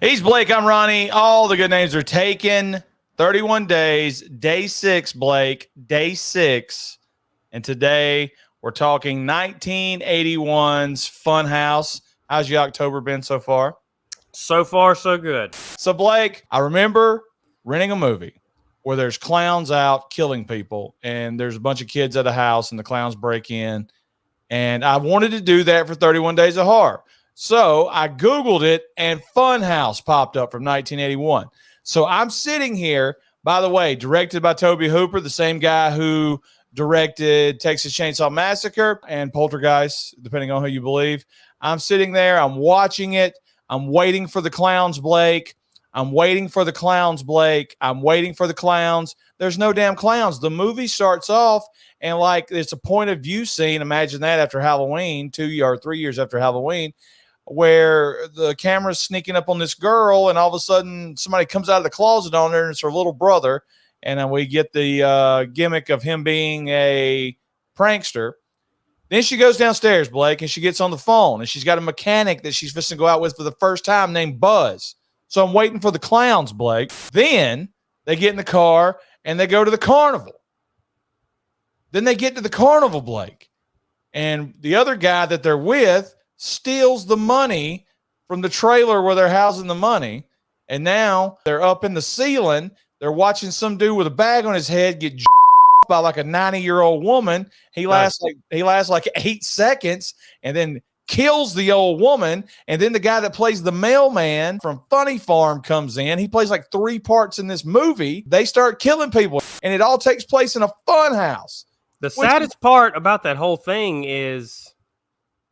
He's Blake. I'm Ronnie. All the good names are taken. 31 days. Day 6, Blake. Day 6. And today we're talking 1981's Funhouse. How's your October been so far? So far, so good. So, Blake, I remember renting a movie where there's clowns out killing people, and there's a bunch of kids at a house, and the clowns break in. And I wanted to do that for 31 Days of Horror. So I Googled it, and Funhouse popped up from 1981. So I'm sitting here, by the way, directed by Tobe Hooper, the same guy who directed Texas Chainsaw Massacre and Poltergeist, depending on who you believe. I'm sitting there. I'm watching it. I'm waiting for the clowns, Blake. I'm waiting for the clowns, Blake. I'm waiting for the clowns. There's no damn clowns. The movie starts off, and like it's a point of view scene. Imagine that after Halloween, 2 or 3 years after Halloween, where the camera's sneaking up on this girl, and all of a sudden somebody comes out of the closet on her, and it's her little brother. And then we get the gimmick of him being a prankster. Then she goes downstairs, Blake, and she gets on the phone, and she's got a mechanic that she's supposed to go out with for the first time named Buzz. So I'm waiting for the clowns, Blake. Then they get in the car, and they go to the carnival. Then they get to the carnival, Blake. And the other guy that they're with steals the money from the trailer where they're housing the money. And now they're up in the ceiling. They're watching some dude with a bag on his head get by like a 90-year-old woman. He lasts like 8 seconds and then kills the old woman. And then the guy that plays the mailman from Funny Farm comes in. He plays like 3 parts in this movie. They start killing people, and it all takes place in a fun house. The saddest part about that whole thing is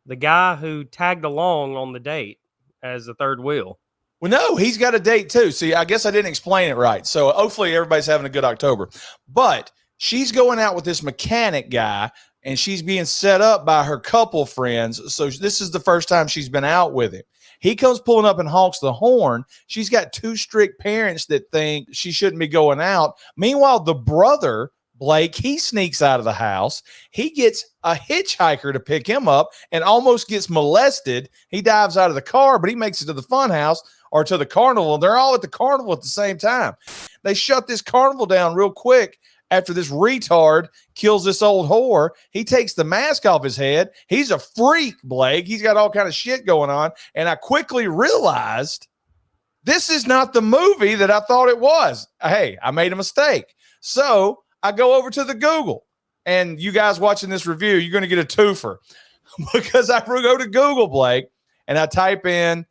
the guy who tagged along on the date as the third wheel. Well, no, he's got a date too. See, I guess I didn't explain it right. So hopefully everybody's having a good October. But she's going out with this mechanic guy, and she's being set up by her couple friends. So this is the first time she's been out with him. He comes pulling up and honks the horn. She's got 2 strict parents that think she shouldn't be going out. Meanwhile, the brother, Blake, he sneaks out of the house. He gets a hitchhiker to pick him up and almost gets molested. He dives out of the car, but he makes it to the fun house or to the carnival. They're all at the carnival at the same time. They shut this carnival down real quick after this retard kills this old whore. He takes the mask off his head. He's a freak, Blake. He's got all kind of shit going on. And I quickly realized this is not the movie that I thought it was. Hey, I made a mistake. So I go over to the Google, and you guys watching this review, you're going to get a twofer because I go to Google, Blake, and I type in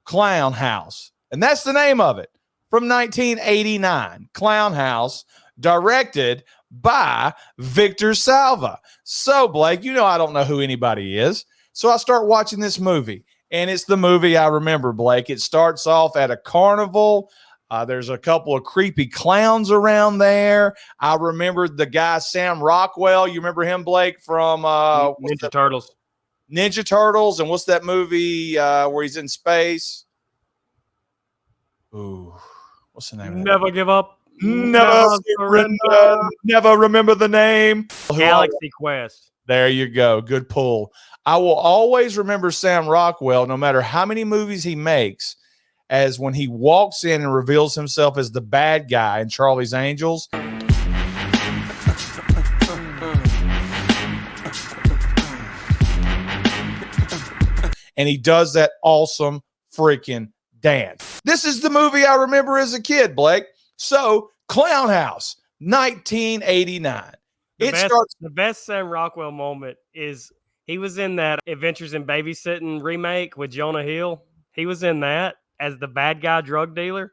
Clown House, and that's the name of it, from 1989, Clown House, directed by Victor Salva. So, Blake, you know I don't know who anybody is, so I start watching this movie, and it's the movie I remember, Blake. It starts off at a carnival. There's a couple of creepy clowns around there. I remember the guy, Sam Rockwell. You remember him, Blake, from Ninja Turtles. Ninja Turtles. And what's that movie where he's in space? Ooh, what's the name? Never give up. Never surrender. Never remember the name. Galaxy Quest. There you go. Good pull. I will always remember Sam Rockwell, no matter how many movies he makes, as when he walks in and reveals himself as the bad guy in Charlie's Angels. And he does that awesome freaking dance. This is the movie I remember as a kid, Blake. So, Clown House, 1989. The best Sam Rockwell moment is he was in that Adventures in Babysitting remake with Jonah Hill. He was in that as the bad guy drug dealer.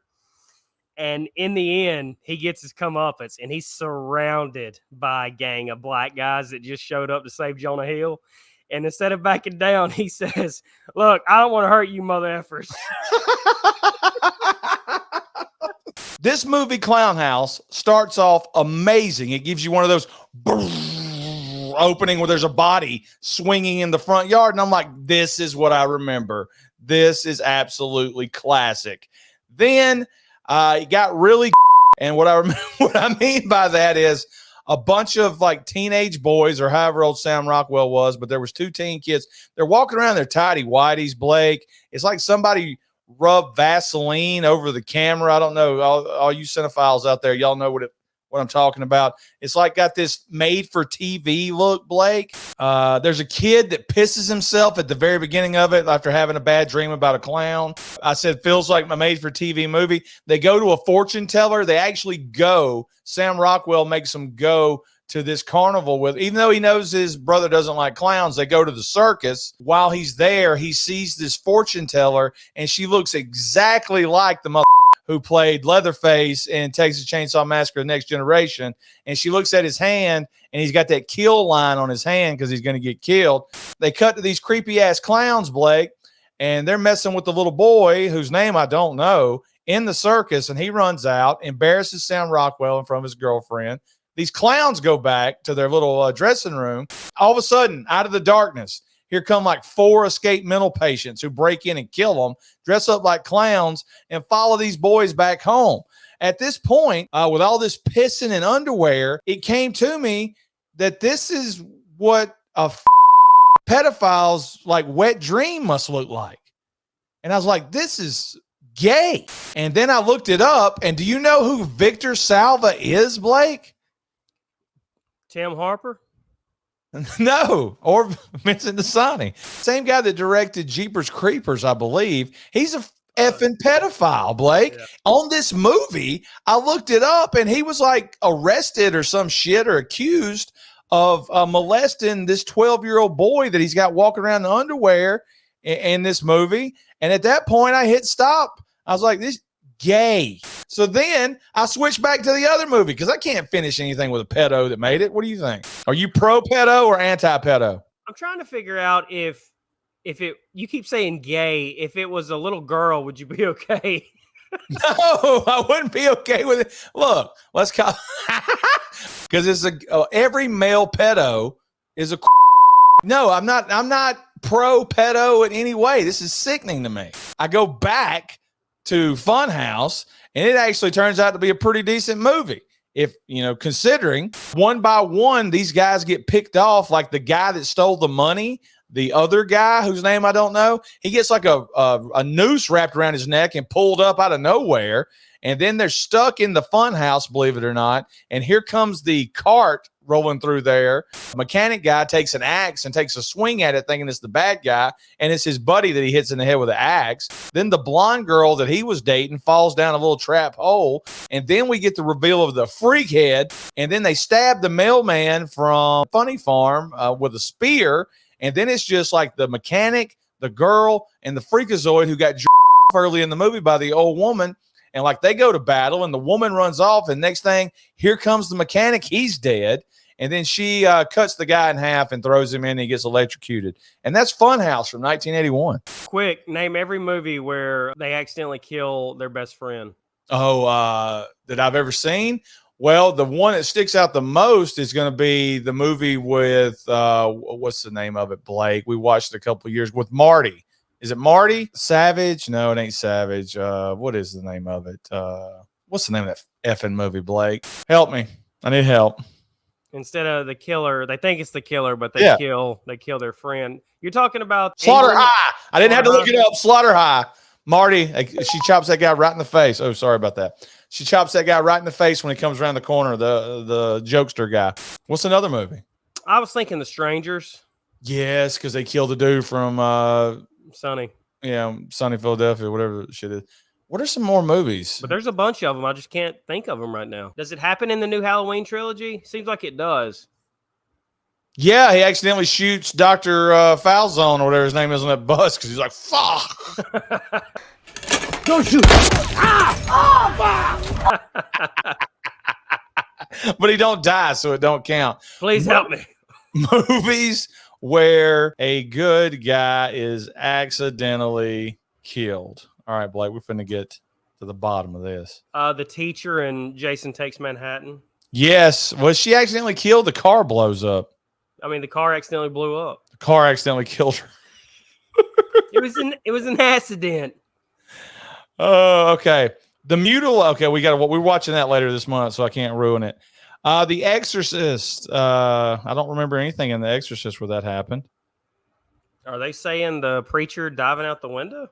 And in the end, he gets his comeuppance, and he's surrounded by a gang of black guys that just showed up to save Jonah Hill. And instead of backing down, he says, "Look, I don't want to hurt you mother effers." This movie, Clown House, starts off amazing. It gives you one of those opening where there's a body swinging in the front yard. And I'm like, this is what I remember. This is absolutely classic. Then it got really, and what I mean by that is a bunch of like teenage boys, or however old Sam Rockwell was, but there was 2 teen kids. They're walking around their tidy whities, Blake. It's like somebody rub Vaseline over the camera. I don't know. All you cinephiles out there, y'all know what I'm talking about. It's like got this made for TV look, Blake. There's a kid that pisses himself at the very beginning of it after having a bad dream about a clown. I said, feels like my made for TV movie. They go to a fortune teller. They actually go. Sam Rockwell makes them go to this carnival with, even though he knows his brother doesn't like clowns, they go to the circus. While he's there, he sees this fortune teller, and she looks exactly like the mother who played Leatherface in Texas Chainsaw Massacre: The Next Generation. And she looks at his hand, and he's got that kill line on his hand because he's going to get killed. They cut to these creepy-ass clowns, Blake, and they're messing with the little boy, whose name I don't know, in the circus, and he runs out, embarrasses Sam Rockwell in front of his girlfriend. These clowns go back to their little dressing room. All of a sudden, out of the darkness, here come like 4 escaped mental patients who break in and kill them, dress up like clowns, and follow these boys back home. At this point, with all this pissing and underwear, it came to me that this is what a pedophile's like wet dream must look like. And I was like, this is gay. And then I looked it up, and do you know who Victor Salva is, Blake? Tim Harper? No, or Vincent DeSanti. Same guy that directed Jeepers Creepers, I believe. He's a effing pedophile, Blake. Yeah. On this movie, I looked it up, and he was like arrested or some shit or accused of molesting this 12-year-old boy that he's got walking around in underwear in this movie. And at that point, I hit stop. I was like, this gay. So then I switched back to the other movie because I can't finish anything with a pedo that made it. What do you think? Are you pro pedo or anti pedo? I'm trying to figure out if it, you keep saying gay, if it was a little girl, would you be okay? No, I wouldn't be okay with it. Look, let's call because it's every male pedo is a. No, I'm not pro pedo in any way. This is sickening to me. I go back to Funhouse, and it actually turns out to be a pretty decent movie. If, you know, considering one by one, these guys get picked off, like the guy that stole the money, the other guy whose name I don't know, he gets like a noose wrapped around his neck and pulled up out of nowhere. And then they're stuck in the Funhouse, believe it or not. And here comes the cart rolling through there. Mechanic guy takes an axe and takes a swing at it, thinking it's the bad guy, and it's his buddy that he hits in the head with an axe. Then the blonde girl that he was dating falls down a little trap hole, and then we get the reveal of the freak head, and then they stab the mailman from Funny Farm with a spear, and then it's just like the mechanic, the girl, and the freakazoid who got early in the movie by the old woman. And like they go to battle, and the woman runs off, and next thing, here comes the mechanic. He's dead. And then she cuts the guy in half and throws him in, and he gets electrocuted. And that's Funhouse from 1981. Quick, name every movie where they accidentally kill their best friend. Oh, that I've ever seen? Well, the one that sticks out the most is going to be the movie with, what's the name of it, Blake? We watched it a couple of years with Marty. Is it Marty? Savage? No, it ain't Savage. What is the name of it? What's the name of that effing movie, Blake? Help me. I need help. Instead of the killer, they think it's the killer, but they kill their friend. You're talking about Slaughter High. I didn't have to look it up. Slaughter High. Marty, she chops that guy right in the face. Oh, sorry about that. She chops that guy right in the face when he comes around the corner, the jokester guy. What's another movie? I was thinking The Strangers. Yes, because they killed the dude from Sunny. Yeah, Sunny Philadelphia, whatever the shit is. What are some more movies? But there's a bunch of them. I just can't think of them right now. Does it happen in the new Halloween trilogy? Seems like it does. Yeah, he accidentally shoots Dr. Falzone or whatever his name is on that bus because he's like, fuck. Don't shoot. Ah! Oh, fuck. But he don't die, so it don't count. Please help me. Movies where a good guy is accidentally killed. All right, Blake, we're finna get to the bottom of this. The Teacher and Jason Takes Manhattan. Yes. Was she accidentally killed? The car blows up. I mean, the car accidentally blew up. The car accidentally killed her. It was an accident. Oh, okay. The Mutil. Okay, we're watching that later this month, so I can't ruin it. The Exorcist. I don't remember anything in The Exorcist where that happened. Are they saying the preacher diving out the window?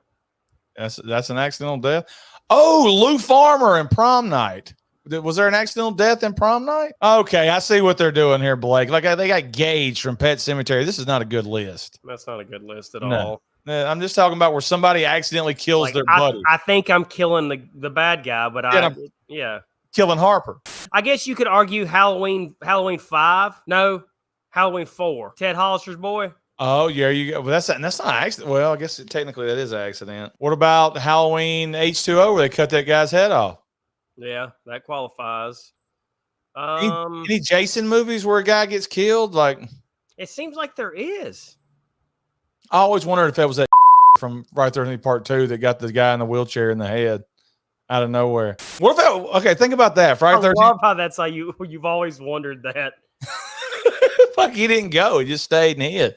That's an accidental death. Oh, Lou Farmer in Prom Night. Was there an accidental death in Prom Night? Okay, I see what they're doing here, Blake. Like they got Gage from Pet Sematary. This is not a good list. That's not a good list at No. all. I'm just talking about where somebody accidentally kills Like, their buddy. I think I'm killing the bad guy, but yeah. Killing Harper. I guess you could argue Halloween 5. No, Halloween 4. Ted Hollister's boy. Oh, yeah, you go. Well, that's not accident. Well, I guess technically that is an accident. What about Halloween H2O where they cut that guy's head off? Yeah, that qualifies. Any Jason movies where a guy gets killed? Like, it seems like there is. I always wondered if that was that from Right There in Part 2 that got the guy in the wheelchair in the head out of nowhere. What if that? Okay, think about that. Friday 13th. I love how that's how you've always wondered that. Like he didn't go; he just stayed and hid,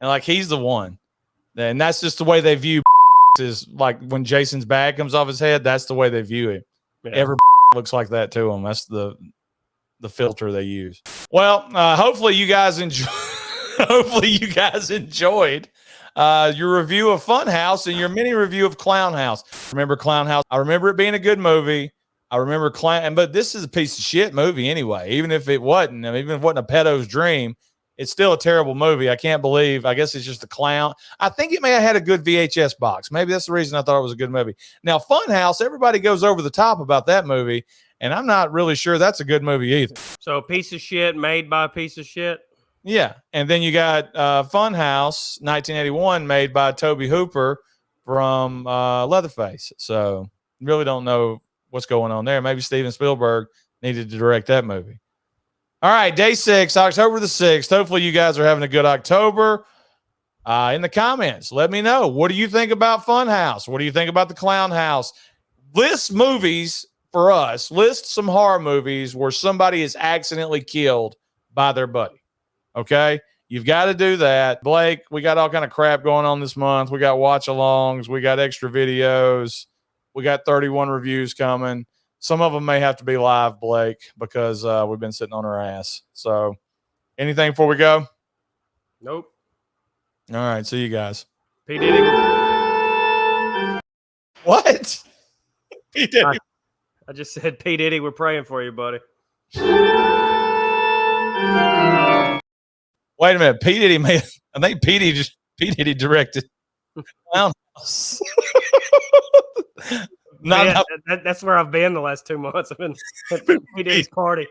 and like he's the one. And that's just the way they view. Is like when Jason's bag comes off his head. That's the way they view him. Yeah. Every looks like that to him. That's the filter they use. Well, hopefully you guys enjoy. Hopefully you guys enjoyed your review of Funhouse and your mini review of Clown House. Remember Clown House? I remember it being a good movie. I remember but this is a piece of shit movie anyway. Even if it wasn't, I mean, even if it wasn't a pedo's dream, it's still a terrible movie. I can't believe. I guess it's just a clown. I think it may have had a good VHS box. Maybe that's the reason I thought it was a good movie. Now, Funhouse, everybody goes over the top about that movie, and I'm not really sure that's a good movie either. So a piece of shit made by a piece of shit. Yeah, and then you got Funhouse, 1981, made by Toby Hooper from Leatherface. So really don't know what's going on there. Maybe Steven Spielberg needed to direct that movie. All right, day 6, October the 6th. Hopefully you guys are having a good October. In the comments, let me know. What do you think about Funhouse? What do you think about the Clown House? List movies for us. List some horror movies where somebody is accidentally killed by their buddy. Okay? You've got to do that. Blake, we got all kind of crap going on this month. We got watch-alongs. We got extra videos. We got 31 reviews coming. Some of them may have to be live, Blake, because we've been sitting on our ass. So anything before we go? Nope. All right. See you guys. P. Diddy. What? P. Diddy. I just said, P. Diddy, we're praying for you, buddy. Wait a minute. P. Diddy made. I think P. Diddy directed Clown House. That's where I've been the last 2 months. I've been at P. Diddy's party.